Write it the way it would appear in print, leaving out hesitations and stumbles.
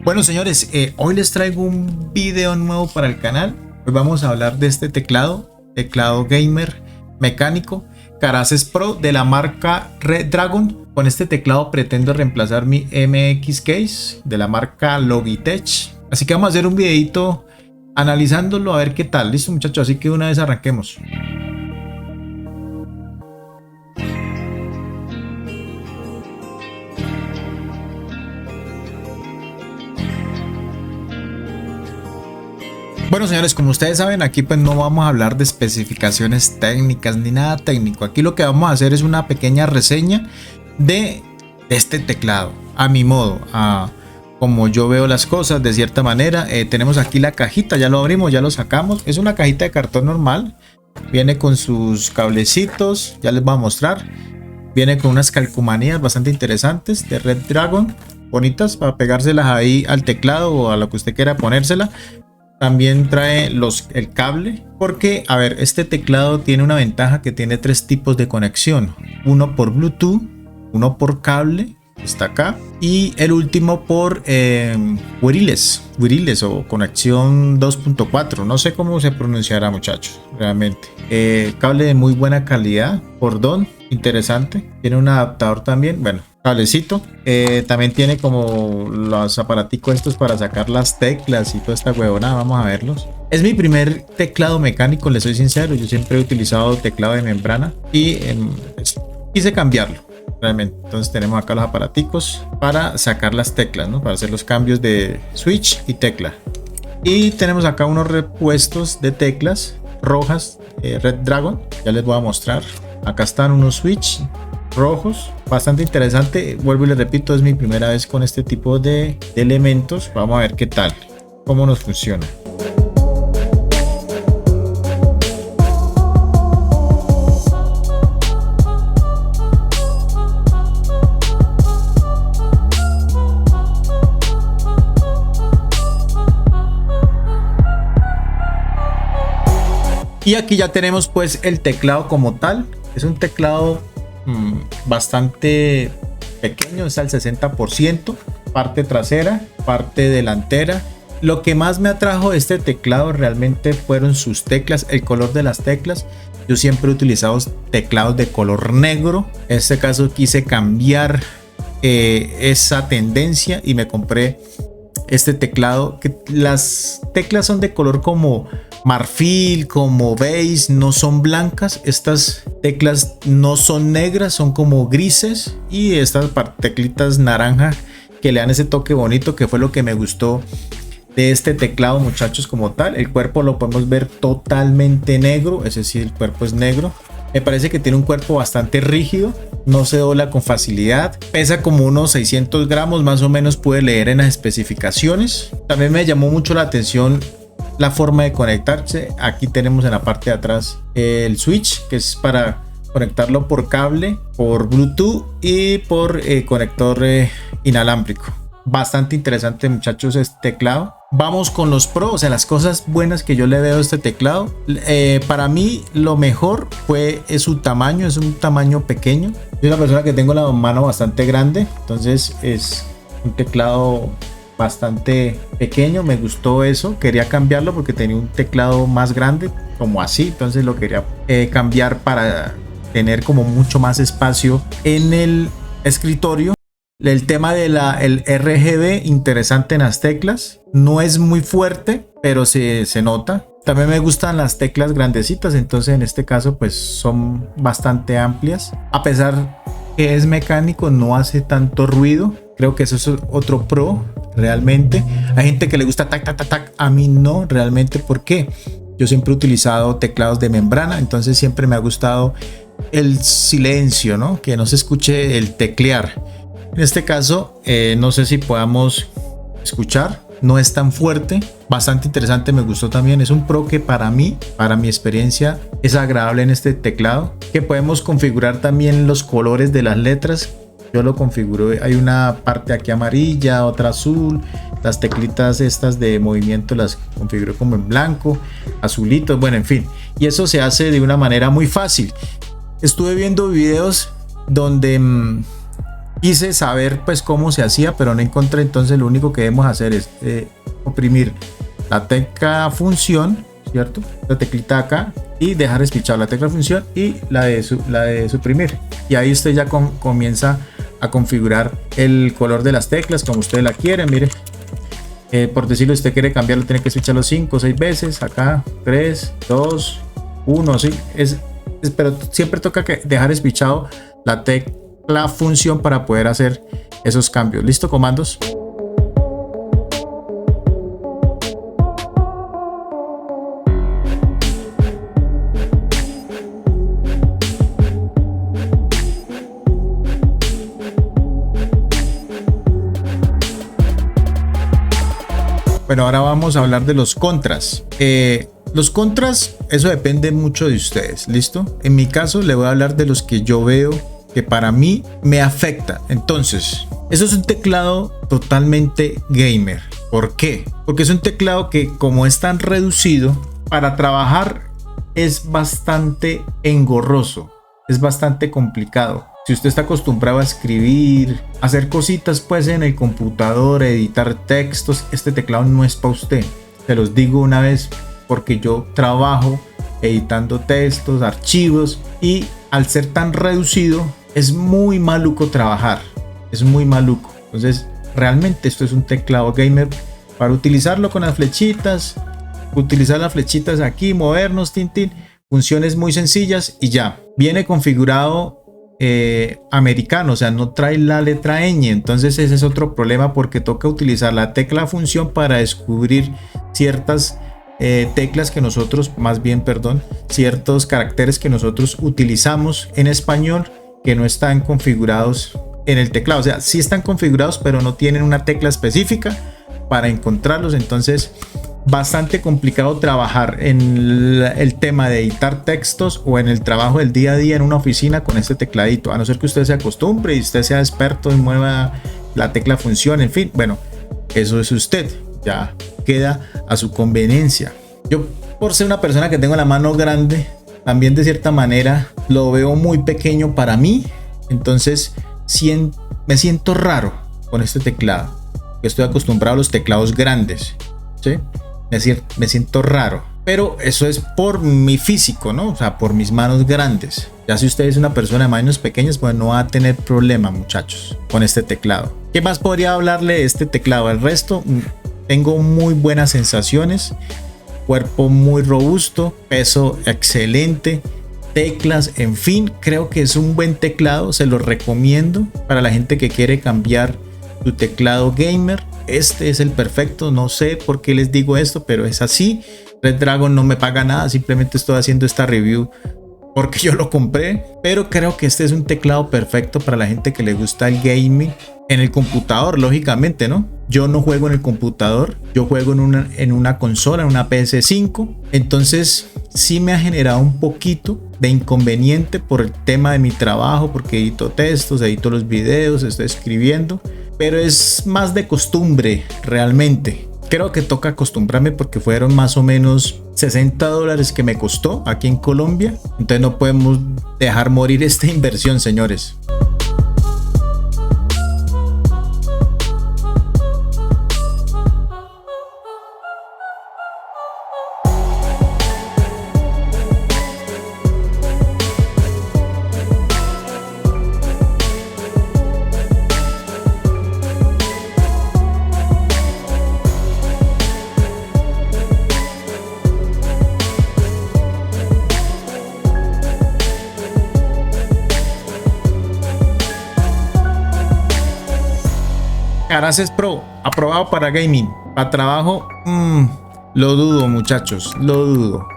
Bueno, señores, hoy les traigo un video nuevo para el canal. Hoy vamos a hablar de este teclado gamer mecánico Caraces Pro de la marca Red Dragon. Con este teclado pretendo reemplazar mi MX Case de la marca Logitech. Así que vamos a hacer un videito analizándolo a ver qué tal. Listo, muchachos, así que una vez arranquemos. Bueno, señores, como ustedes saben, aquí pues no vamos a hablar de especificaciones técnicas ni nada técnico. Aquí lo que vamos a hacer es una pequeña reseña de este teclado, a mi modo, como yo veo las cosas de cierta manera. Tenemos aquí la cajita, ya lo abrimos, ya lo sacamos. Es una cajita de cartón normal, viene con sus cablecitos, ya les voy a mostrar. Viene con unas calcomanías bastante interesantes de Red Dragon, bonitas para pegárselas ahí al teclado o a lo que usted quiera ponérsela. También trae el cable, porque a ver, este teclado tiene una ventaja que tiene tres tipos de conexión: uno por Bluetooth, uno por cable, está acá, y el último por wireless o conexión 2.4, no sé cómo se pronunciará, muchachos, realmente. Cable de muy buena calidad, cordón interesante, tiene un adaptador también, bueno, cablecito. También tiene como los aparaticos estos para sacar las teclas y toda esta huevona. Vamos a verlos. Es mi primer teclado mecánico, les soy sincero. Yo siempre he utilizado teclado de membrana y quise cambiarlo realmente. Entonces tenemos acá los aparaticos para sacar las teclas, ¿no? Para hacer los cambios de switch y tecla. Y tenemos acá unos repuestos de teclas rojas, Red Dragon. Ya les voy a mostrar. Acá están unos switch rojos, bastante interesante. Vuelvo y les repito, es mi primera vez con este tipo de elementos. Vamos a ver qué tal, cómo nos funciona. Y aquí ya tenemos pues el teclado como tal. Es un teclado bastante pequeño, es al 60%, parte trasera, parte delantera. Lo que más me atrajo de este teclado realmente fueron sus teclas, el color de las teclas. Yo siempre he utilizado teclados de color negro. En este caso quise cambiar esa tendencia y me compré este teclado, que las teclas son de color como marfil, como beige, no son blancas. Estas teclas no son negras, son como grises, y estas teclitas naranja que le dan ese toque bonito, que fue lo que me gustó de este teclado, muchachos, como tal. El cuerpo lo podemos ver totalmente negro, es decir, el cuerpo es negro. Me parece que tiene un cuerpo bastante rígido, no se dobla con facilidad, pesa como unos 600 gramos más o menos, pude leer en las especificaciones. También me llamó mucho la atención la forma de conectarse. Aquí tenemos en la parte de atrás el switch, que es para conectarlo por cable, por Bluetooth y por conector inalámbrico. Bastante interesante, muchachos, este teclado. Vamos con los pros, o sea, las cosas buenas que yo le veo a este teclado. Para mí lo mejor es su tamaño, es un tamaño pequeño. Yo soy una persona que tengo la mano bastante grande, entonces es un teclado bastante pequeño. Me gustó eso, quería cambiarlo porque tenía un teclado más grande, como así, entonces lo quería cambiar para tener como mucho más espacio en el escritorio. El tema de el RGB, interesante en las teclas, no es muy fuerte, pero se nota. También me gustan las teclas grandecitas, entonces en este caso pues son bastante amplias. A pesar que es mecánico, no hace tanto ruido. Creo que eso es otro pro realmente. Hay gente que le gusta tac, tac, tac, tac. A mí no, realmente. ¿Por qué? Yo siempre he utilizado teclados de membrana, entonces siempre me ha gustado el silencio, ¿no? Que no se escuche el teclear. En este caso, no sé si podamos escuchar. No es tan fuerte. Bastante interesante, me gustó también. Es un pro que para mí, para mi experiencia, es agradable en este teclado. Que podemos configurar también los colores de las letras. Yo lo configuro. Hay una parte aquí amarilla, otra azul. Las teclitas estas de movimiento las configuro como en blanco, azulito. Bueno, en fin. Y eso se hace de una manera muy fácil. Estuve viendo videos donde quise saber pues cómo se hacía, pero no encontré. Entonces lo único que debemos hacer es oprimir la tecla función, ¿cierto? La teclita acá, y dejar espichado la tecla función y la de suprimir. Y ahí usted ya comienza a configurar el color de las teclas como usted la quiere. Mire, por decirlo, usted quiere cambiarlo, tiene que switcharlo 5 o 6 veces. Acá 3, 2, 1, sí, pero siempre toca dejar espichado la tecla función para poder hacer esos cambios. ¿Listo, comandos? Bueno, ahora vamos a hablar de los contras. Los contras, eso depende mucho de ustedes, ¿listo? En mi caso le voy a hablar de los que yo veo que para mí me afecta. Entonces, eso es un teclado totalmente gamer. ¿Por qué? Porque es un teclado que, como es tan reducido, para trabajar es bastante engorroso, es bastante complicado. Si usted está acostumbrado a escribir, a hacer cositas pues en el computador, editar textos, este teclado no es para usted. Se los digo una vez porque yo trabajo editando textos, archivos, y al ser tan reducido es muy maluco trabajar. Es muy maluco. Entonces realmente esto es un teclado gamer para utilizarlo con las flechitas. Utilizar las flechitas aquí, movernos, tintín, funciones muy sencillas y ya. Viene configurado americano, o sea, no trae la letra ñ. Entonces ese es otro problema, porque toca utilizar la tecla función para descubrir ciertas teclas que nosotros, más bien, perdón, ciertos caracteres que nosotros utilizamos en español que no están configurados en el teclado. O sea, sí están configurados, pero no tienen una tecla específica para encontrarlos. Entonces bastante complicado trabajar en el tema de editar textos o en el trabajo del día a día en una oficina con este tecladito, a no ser que usted se acostumbre y usted sea experto y mueva la tecla función, en fin. Bueno, eso es usted, ya queda a su conveniencia. Yo, por ser una persona que tengo la mano grande, también de cierta manera lo veo muy pequeño para mí. Entonces me siento raro con este teclado, que estoy acostumbrado a los teclados grandes, ¿sí? Me siento raro, pero eso es por mi físico, ¿no? O sea, por mis manos grandes. Ya si usted es una persona de manos pequeñas, pues no va a tener problema, muchachos, con este teclado. ¿Qué más podría hablarle de este teclado? El resto, tengo muy buenas sensaciones, cuerpo muy robusto, peso excelente, teclas, en fin, creo que es un buen teclado. Se lo recomiendo para la gente que quiere cambiar su teclado gamer. Este es el perfecto. No sé por qué les digo esto, pero es así. Red Dragon no me paga nada, simplemente estoy haciendo esta review porque yo lo compré, pero creo que este es un teclado perfecto para la gente que le gusta el gaming en el computador, lógicamente, ¿no? Yo no juego en el computador, yo juego en una consola, en una PS5. Entonces sí me ha generado un poquito de inconveniente por el tema de mi trabajo, porque edito textos, edito los videos, estoy escribiendo, pero es más de costumbre realmente. Creo que toca acostumbrarme porque fueron más o menos $60 que me costó aquí en Colombia. Entonces no podemos dejar morir esta inversión, señores. Caraces Pro, aprobado para gaming. Para trabajo, lo dudo, muchachos, lo dudo.